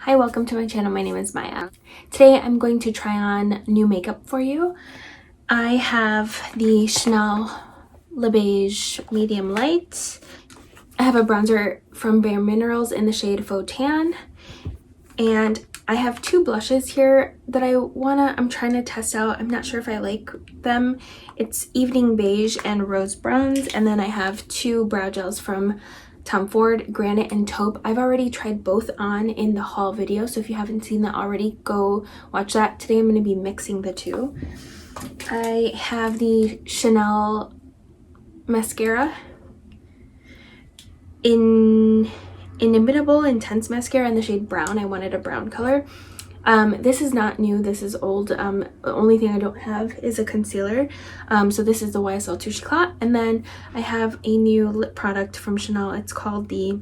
Hi, welcome to my channel. My name is Maya. Today I'm going to try on new makeup for you. I have the Chanel Le Beige Medium Light. I have a bronzer from Bare Minerals in the shade Faux Tan. And I have two blushes here that I'm trying to test out. I'm not sure if I like them. It's Evening Beige and Rose Bronze. And then I have two brow gels from Tom Ford, Granite and Taupe. I've already tried both on in the haul video, so if you haven't seen that already, go watch that. Today I'm going to be mixing the two. I have the Chanel mascara, Inimitable Intense Mascara in the shade Brown. I wanted a brown color. This is not new, this is old. The only thing I don't have is a concealer. So this is the YSL Touche Éclat. And then I have a new lip product from Chanel. It's called the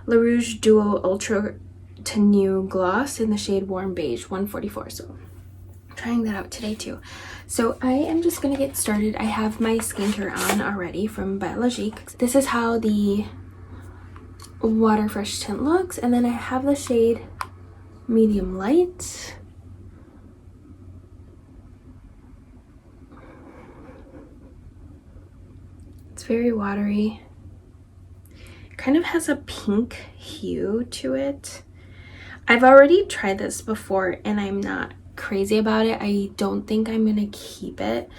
Le Rouge Duo Ultra Tenue Gloss in the shade Warm Beige 144. So I'm trying that out today too. So I am just gonna get started. I have my skincare on already from Biossance. This is how the Water Fresh tint looks. And then I have the shade Medium Light. It's very watery. Kind of has a pink hue to it. I've already tried this before and I'm not crazy about it. I don't think I'm gonna keep it.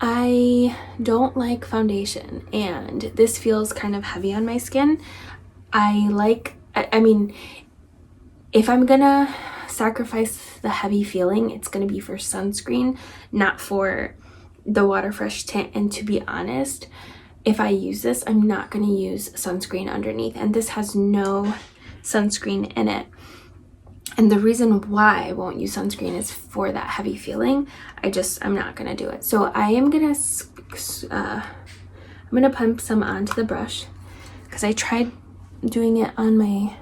I don't like foundation and this feels kind of heavy on my skin. I mean, if I'm gonna sacrifice the heavy feeling, it's gonna be for sunscreen, not for the Water Fresh tint. And to be honest, if I use this, I'm not gonna use sunscreen underneath, and this has no sunscreen in it. And the reason why I won't use sunscreen is for that heavy feeling. I'm not gonna do it. So I'm gonna pump some onto the brush because I tried doing it on my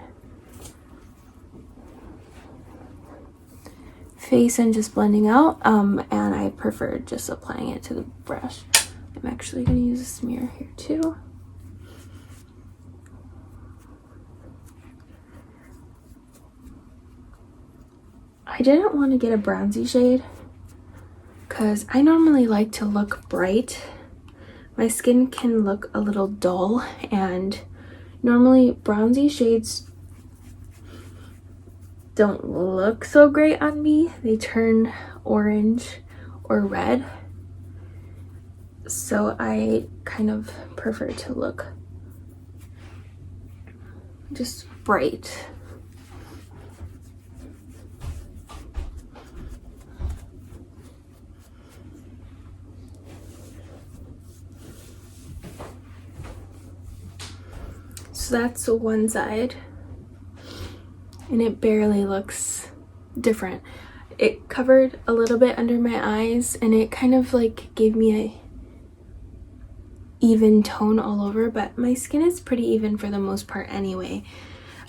face and just blending out, and I prefer just applying it to the brush. I'm actually gonna use a smear here too. I didn't want to get a bronzy shade because I normally like to look bright. My skin can look a little dull, and normally bronzy shades don't look so great on me. They turn orange or red. So I kind of prefer to look just bright. So that's one side, and it barely looks different. It covered a little bit under my eyes, and it kind of like gave me a even tone all over, but my skin is pretty even for the most part anyway.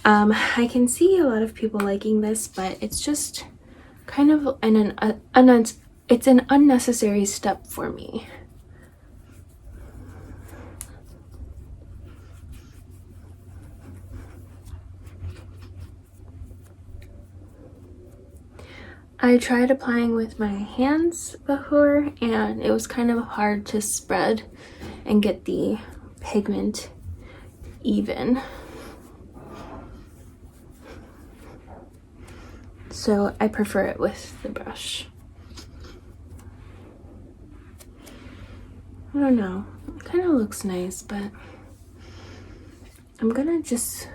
I can see a lot of people liking this, but it's just kind of it's an unnecessary step for me. I tried applying with my hands before, and it was kind of hard to spread and get the pigment even. So I prefer it with the brush. I don't know, it kind of looks nice, but I'm gonna just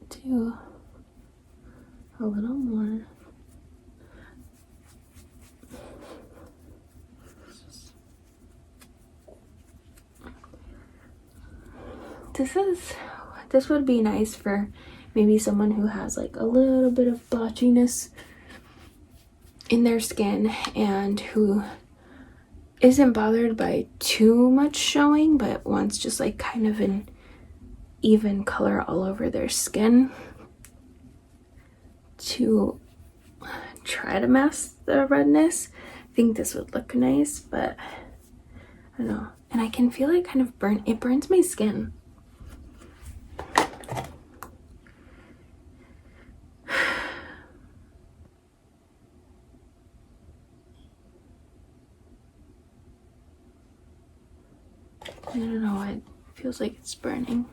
do a little more. This would be nice for maybe someone who has like a little bit of blotchiness in their skin and who isn't bothered by too much showing, but wants just like kind of an even color all over their skin to try to mask the redness. I think this would look nice, but I don't know. and I can feel it kind of burn. It burns my skin. I don't know why it feels like it's burning.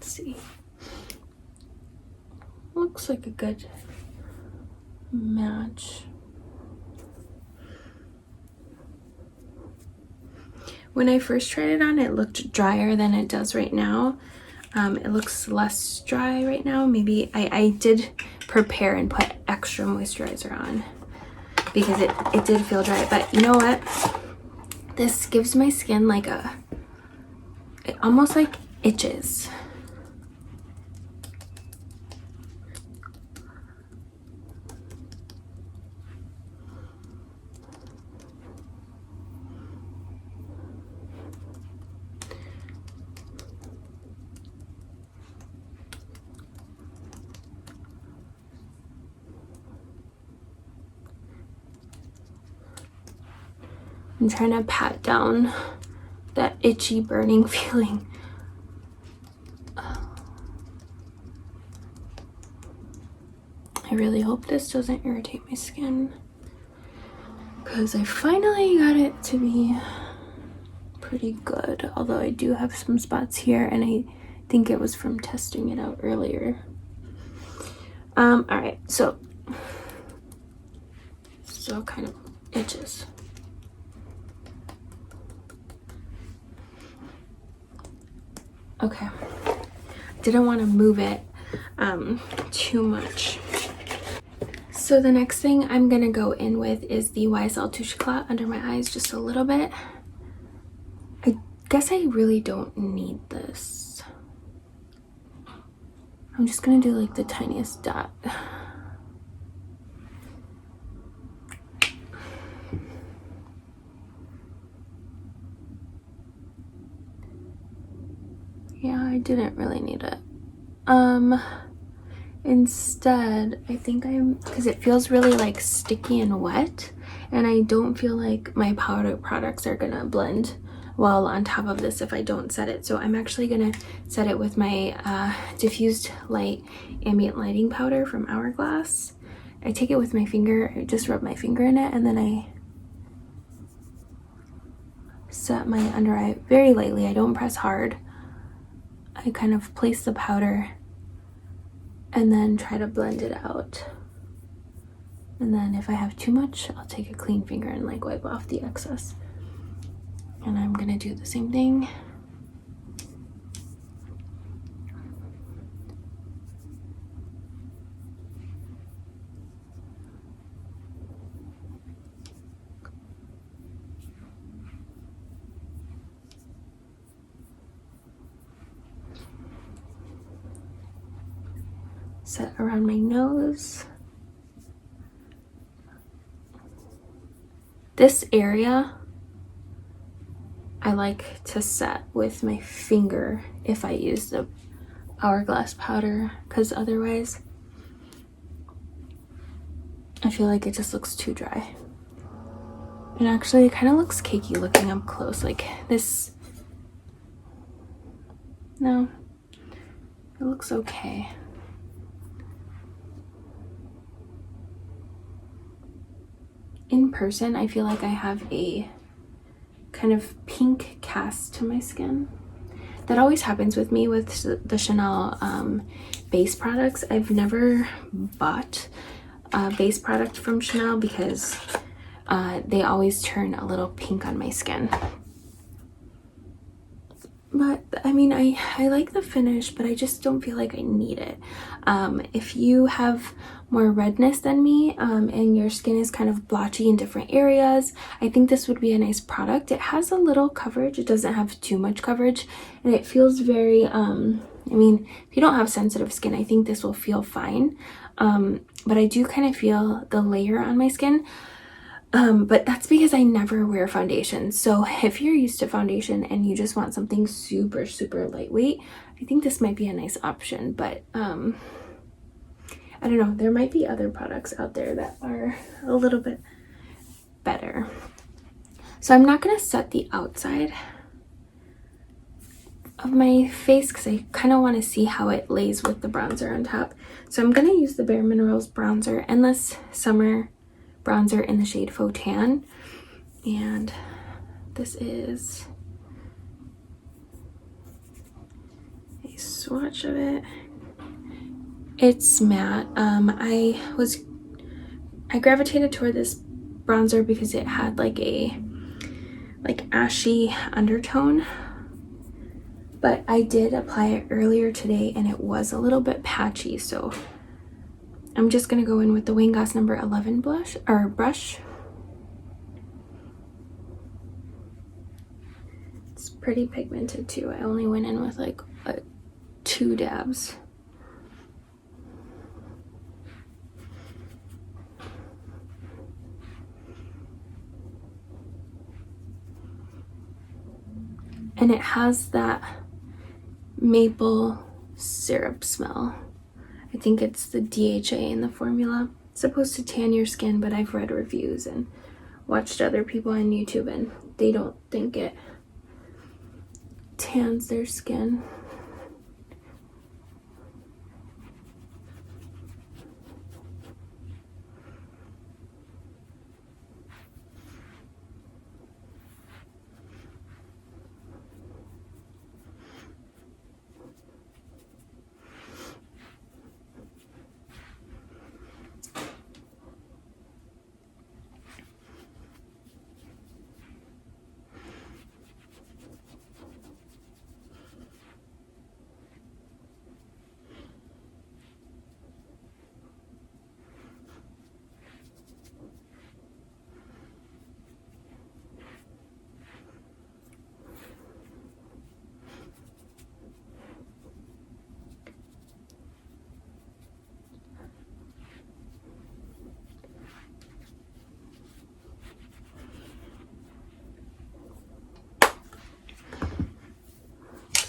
See, looks like a good match. When I first tried it on, it looked drier than it does right now. It looks less dry right now. Maybe I did prepare and put extra moisturizer on because it did feel dry, but you know what, this gives my skin like it almost like itches. I'm trying to pat down that itchy burning feeling. I really hope this doesn't irritate my skin, because I finally got it to be pretty good, although I do have some spots here and I think it was from testing it out earlier. All right, so still kind of itches. Okay, didn't want to move it too much. So the next thing I'm gonna go in with is the YSL Touche Cloth under my eyes just a little bit. I guess I really don't need this. I'm just gonna do like the tiniest dot. Yeah, I didn't really need it. Instead, I think because it feels really like sticky and wet, and I don't feel like my powder products are gonna blend well on top of this if I don't set it. So I'm actually gonna set it with my diffused light ambient lighting powder from Hourglass. I take it with my finger, I just rub my finger in it, and then I set my under eye very lightly. I don't press hard. I kind of place the powder and then try to blend it out. And then if I have too much, I'll take a clean finger and like wipe off the excess. And I'm gonna do the same thing. Set around my nose. This area I like to set with my finger if I use the Hourglass powder, because otherwise I feel like it just looks too dry. And actually it kind of looks cakey looking up close, like this. No, it looks okay. In person, I feel like I have a kind of pink cast to my skin. That always happens with me with the Chanel base products. I've never bought a base product from Chanel because they always turn a little pink on my skin. But I mean, I like the finish, but I just don't feel like I need it. If you have more redness than me, and your skin is kind of blotchy in different areas, I think this would be a nice product. It has a little coverage, it doesn't have too much coverage, and it feels very, I mean, if you don't have sensitive skin, I think this will feel fine. But I do kind of feel the layer on my skin. But that's because I never wear foundation. So if you're used to foundation and you just want something super, super lightweight, I think this might be a nice option. But I don't know, there might be other products out there that are a little bit better. So I'm not gonna set the outside of my face because I kind of want to see how it lays with the bronzer on top. So I'm gonna use the Bare Minerals bronzer, Endless Summer bronzer in the shade Faux Tan, and this is a swatch of it. It's matte. I gravitated toward this bronzer because it had like a ashy undertone, but I did apply it earlier today and it was a little bit patchy, so I'm just gonna go in with the Wayne Goss number 11 brush. It's pretty pigmented too. I only went in with like 2 dabs. And it has that maple syrup smell. I think it's the DHA in the formula. It's supposed to tan your skin, but I've read reviews and watched other people on YouTube and they don't think it tans their skin.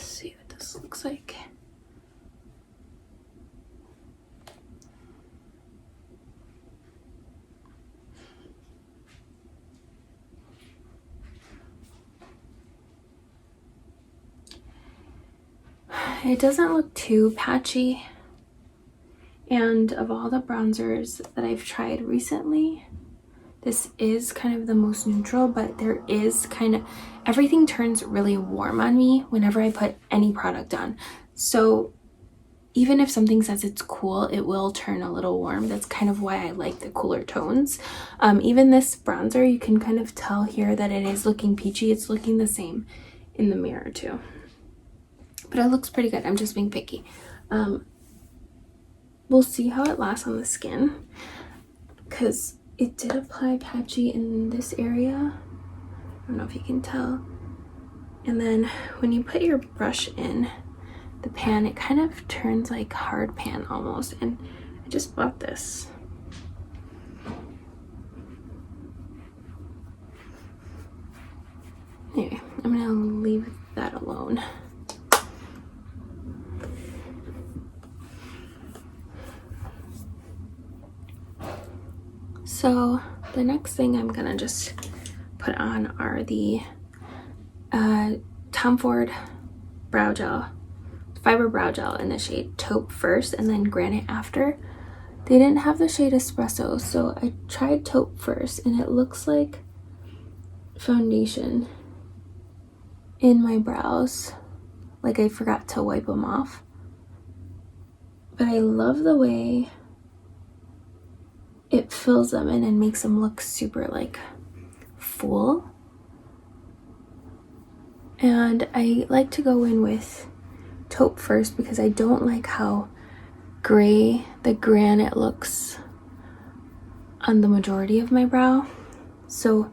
See what this looks like. It doesn't look too patchy, and of all the bronzers that I've tried recently, this is kind of the most neutral, but there is kind of, everything turns really warm on me whenever I put any product on. So even if something says it's cool, it will turn a little warm. That's kind of why I like the cooler tones. Even this bronzer, you can kind of tell here that it is looking peachy. It's looking the same in the mirror too. But it looks pretty good. I'm just being picky. We'll see how it lasts on the skin because it did apply patchy in this area. I don't know if you can tell. And then when you put your brush in the pan, it kind of turns like hard pan almost. And I just bought this. Anyway, I'm gonna leave that alone. So the next thing I'm gonna just put on are the Tom Ford brow gel, fiber brow gel in the shade Taupe first and then Granite after. They didn't have the shade Espresso, so I tried Taupe first and it looks like foundation in my brows, like I forgot to wipe them off. But I love the way it fills them in and makes them look super like full. And I like to go in with taupe first because I don't like how gray the granite looks on the majority of my brow. So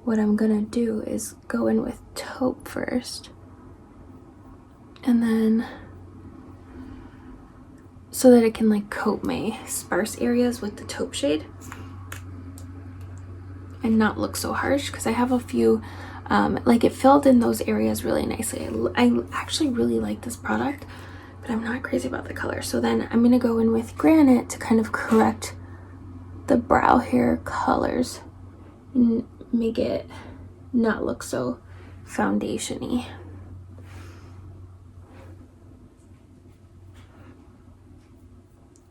what I'm gonna do is go in with taupe first, and then so that it can like coat my sparse areas with the taupe shade and not look so harsh, because I have a few like it filled in those areas really nicely. I actually really like this product, but I'm not crazy about the color. So then I'm gonna go in with granite to kind of correct the brow hair colors and make it not look so foundation-y.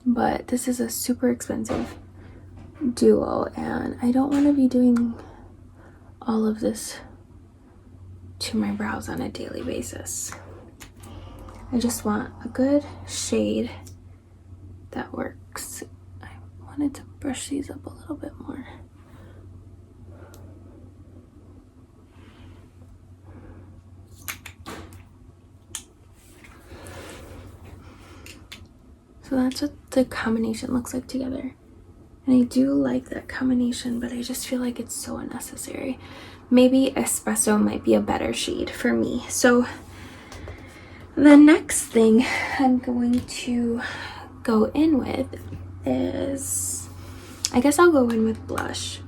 But this is a super expensive duo, and I don't want to be doing all of this to my brows on a daily basis. I just want a good shade that works. I wanted to brush these up a little bit more. So that's what the combination looks like together. And I do like that combination, but I just feel like it's so unnecessary. Maybe espresso might be a better shade for me. So the next thing I'm going to go in with is, I guess I'll go in with blush.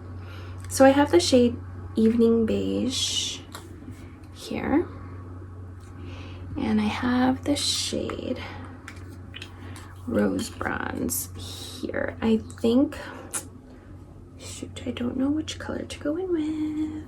So I have the shade Evening Beige here, and I have the shade Rose Bronze here. I think, shoot, I don't know which color to go in with.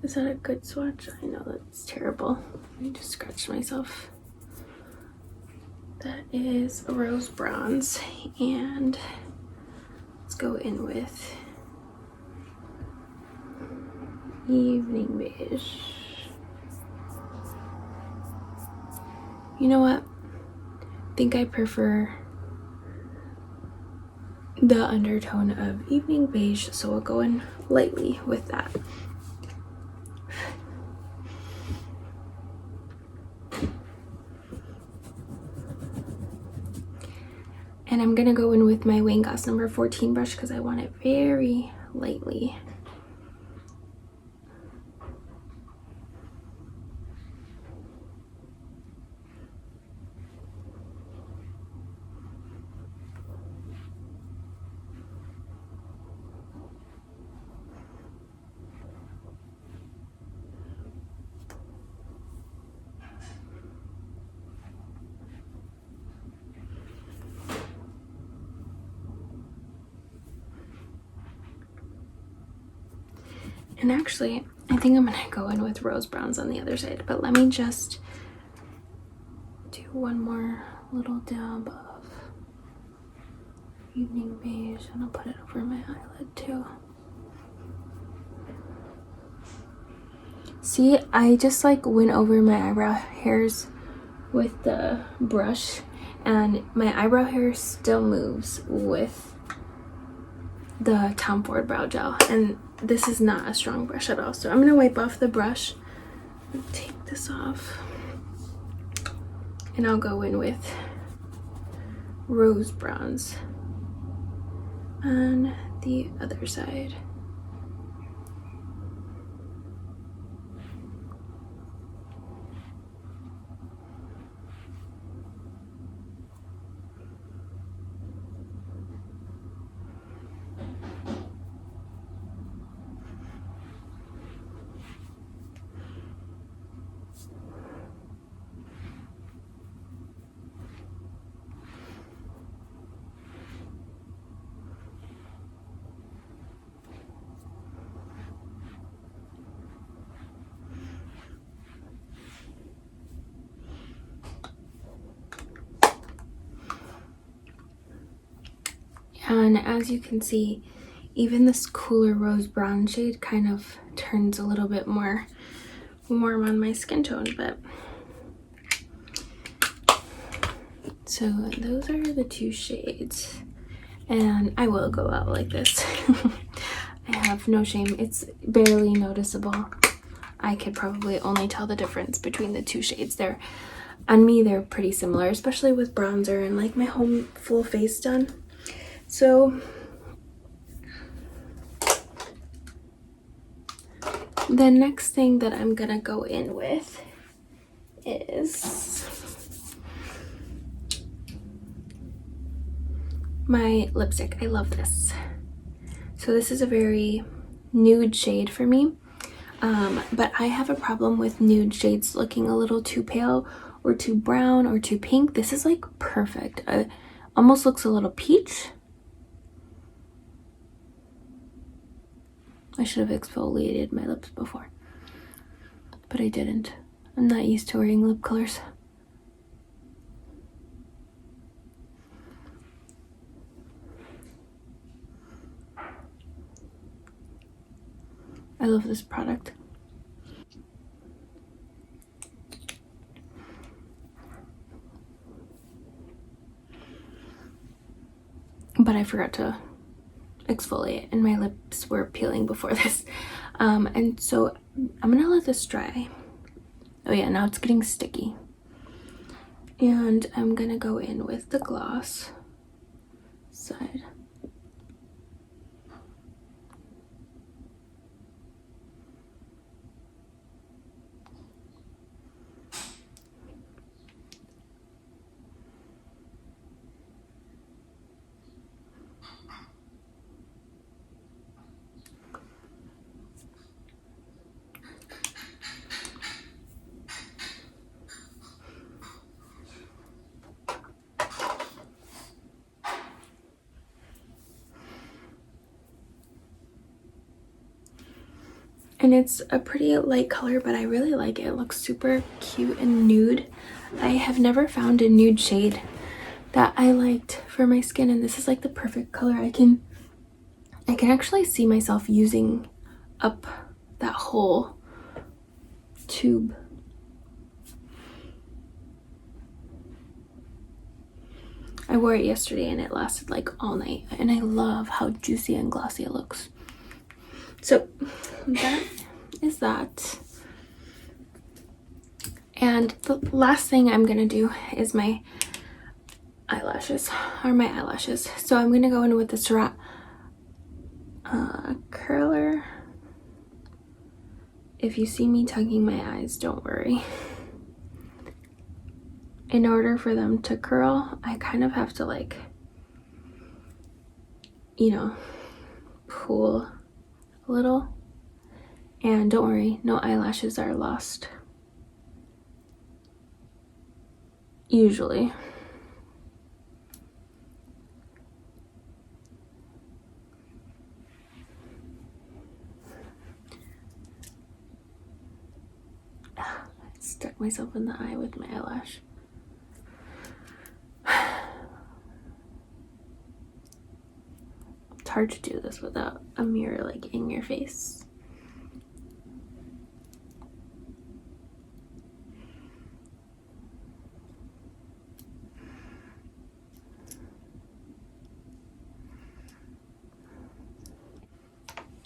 Is that a good swatch? I know that's terrible. I just scratched myself. That is a Rose Bronze, and let's go in with Evening Beige. You know what? I think I prefer the undertone of Evening Beige, so we'll go in lightly with that. And I'm gonna go in with my Wayne Goss number 14 brush because I want it very lightly. And actually, I think I'm gonna go in with Rose Bronze on the other side, but let me just do one more little dab of Evening Beige, and I'll put it over my eyelid too. See, I just like went over my eyebrow hairs with the brush, and my eyebrow hair still moves with the Tom Ford brow gel, and this is not a strong brush at all. So I'm gonna wipe off the brush and take this off, and I'll go in with Rose Bronze on the other side. And as you can see, even this cooler rose brown shade kind of turns a little bit more warm on my skin tone. But so those are the two shades, and I will go out like this. I have no shame. It's barely noticeable. I could probably only tell the difference between the two shades. They're, on me, they're pretty similar, especially with bronzer and like my whole full face done. So the next thing that I'm gonna go in with is my lipstick. I love this. So this is a very nude shade for me, but I have a problem with nude shades looking a little too pale or too brown or too pink. This is like perfect. Almost looks a little peach. I should have exfoliated my lips before, but I didn't. I'm not used to wearing lip colors. I love this product. But I forgot to exfoliate and my lips were peeling before this. And so I'm gonna let this dry. Oh yeah, now it's getting sticky. And I'm gonna go in with the gloss side. And it's a pretty light color, but I really like it. It looks super cute and nude. I have never found a nude shade that I liked for my skin, and this is like the perfect color. I can actually see myself using up that whole tube. I wore it yesterday and it lasted like all night, and I love how juicy and glossy it looks. So that is that. And the last thing I'm gonna do is my eyelashes. So I'm gonna go in with the Surat curler. If you see me tugging my eyes, don't worry. In order for them to curl, I kind of have to, like, you know, pull a little. And don't worry, no eyelashes are lost. Usually. I stuck myself in the eye with my eyelash. It's hard to do this without a mirror like in your face.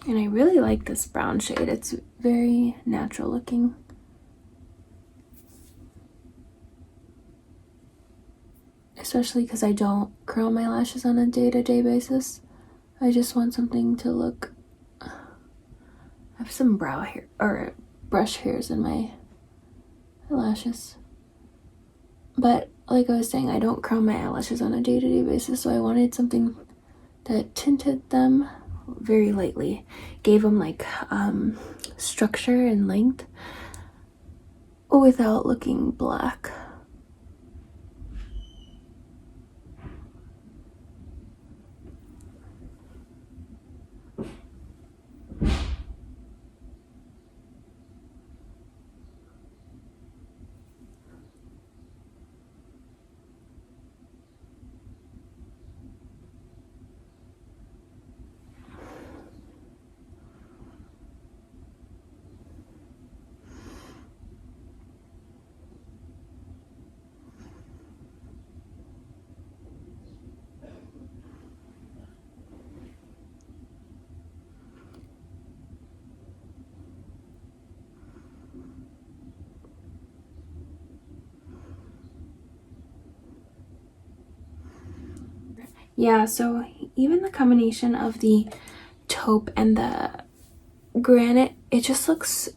And I really like this brown shade. It's very natural looking. Especially because I don't curl my lashes on a day-to-day basis. I just want something to look... I have some brow hair or brush hairs in my eyelashes. But like I was saying, I don't curl my eyelashes on a day-to-day basis, so I wanted something that tinted them very lightly, gave them like structure and length without looking black. Yeah, so even the combination of the taupe and the granite, it just looks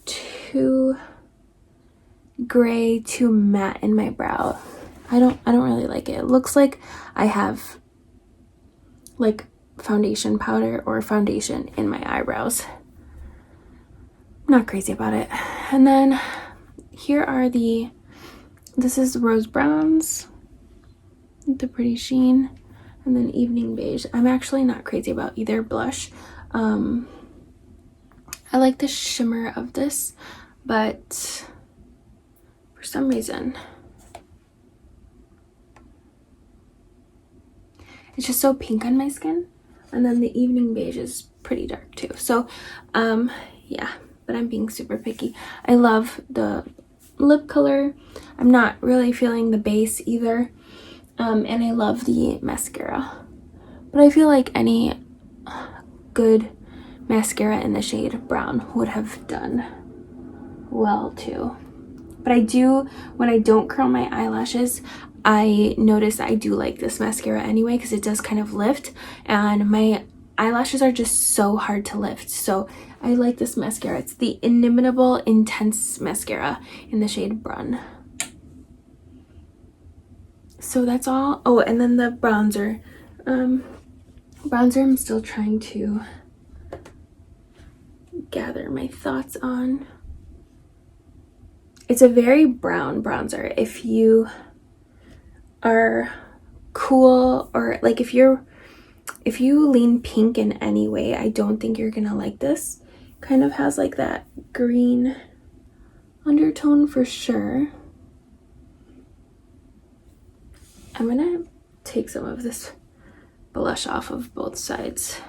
too gray, too matte in my brow. I don't really like it. It looks like I have like foundation powder or foundation in my eyebrows. I'm not crazy about it. And then here are this is rose browns with the pretty sheen, and then evening beige. I'm actually not crazy about either blush. I like the shimmer of this, but for some reason it's just so pink on my skin. And then the evening beige is pretty dark too. So yeah, but I'm being super picky. I love the lip color. I'm not really feeling the base either. And I love the mascara. But I feel like any good mascara in the shade brown would have done well too. But I do, when I don't curl my eyelashes, I notice I do like this mascara anyway because it does kind of lift, and my eyelashes are just so hard to lift. So I like this mascara. It's the Inimitable Intense Mascara in the shade Brun. So that's all. Oh, and then the bronzer. Bronzer I'm still trying to gather my thoughts on. It's a very brown bronzer. If you are cool, or like if you lean pink in any way, I don't think you're gonna like this. Kind of has like that green undertone for sure. I'm gonna take some of this blush off of both sides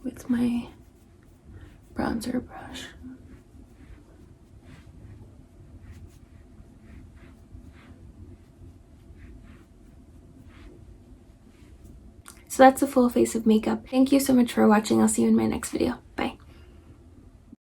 with my bronzer brush. So that's the full face of makeup. Thank you so much for watching. I'll see you in my next video.